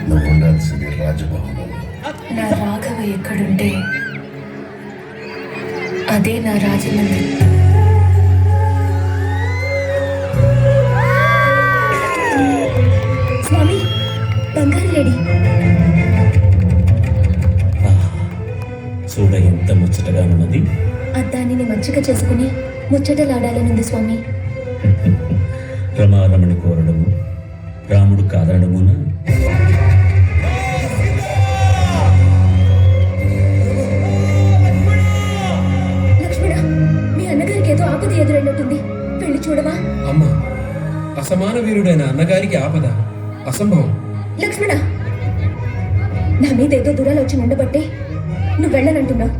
నువ్వు ఉండాల్సింది రాజభవనంలో. నా రాఘవ ఎక్కడుంటే అదే నా రాజమండ్రి. స్వామి, బంగారు లేడీ. చూడ ఎంత ముచ్చటగా ఉన్నది. అద్దాన్ని మంచిగా చేసుకుని ముచ్చటలాడాలనుంది స్వామి. రమారమణి కోరడము రాముడు కాదనడమునా? లక్ష్మణ, మీ అన్నగారికి ఏదో ఆపద ఎదురైనట్టుంది, వెళ్ళి చూడవా? అమ్మా, అసమాన వీరుడైన అన్నగారికి ఆపద అసంభవం. లక్ష్మణ, నా మీద ఏదో దురాలోచన ఉండబట్టే నువ్వు వెళ్ళనంటున్నావు.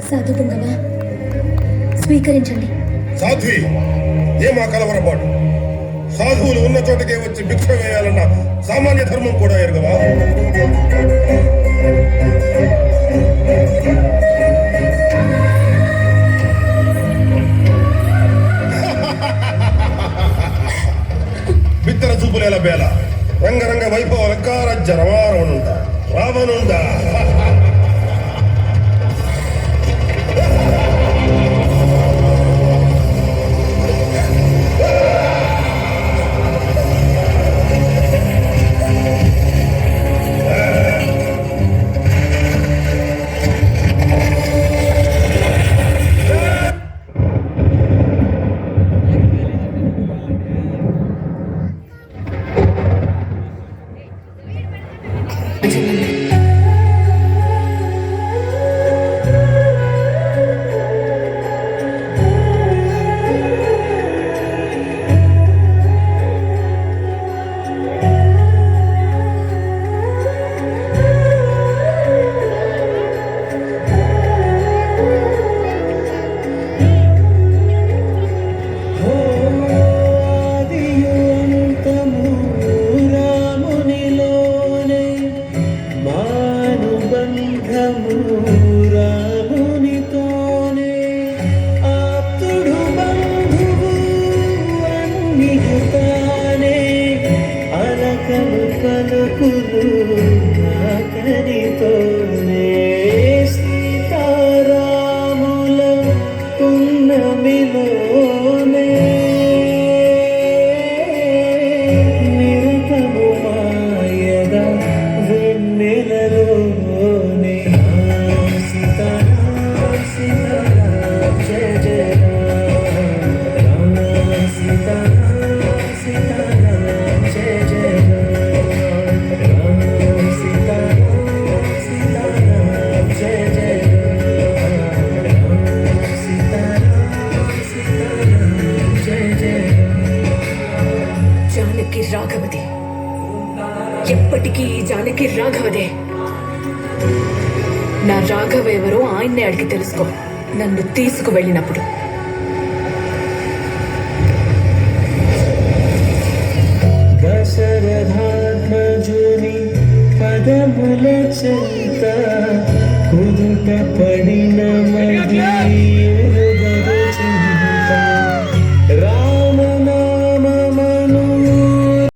సాధు పుంగవా, స్వీకరించండి. సాధ్వి, ఏమా కలవరపాటు? సాధువులు ఉన్న చోటకే వచ్చి భిక్ష వేయాలన్న సామాన్య ధర్మం కూడా ఎరగవా? బిత్తర చూపులేల బేల రంగరంగ వైభవ రంగారాజ్య రమారమనుందా రావనుందా? రాఘవదే, ఎప్పటికీ ఈ జానకి రాఘవదే. నా రాఘవ ఎవరో ఆయన్నే అడిగి తెలుసుకో, నన్ను తీసుకువెళ్ళినప్పుడు. దశరథాత్మజుని పదముల చెంత కుదుట పడిన మది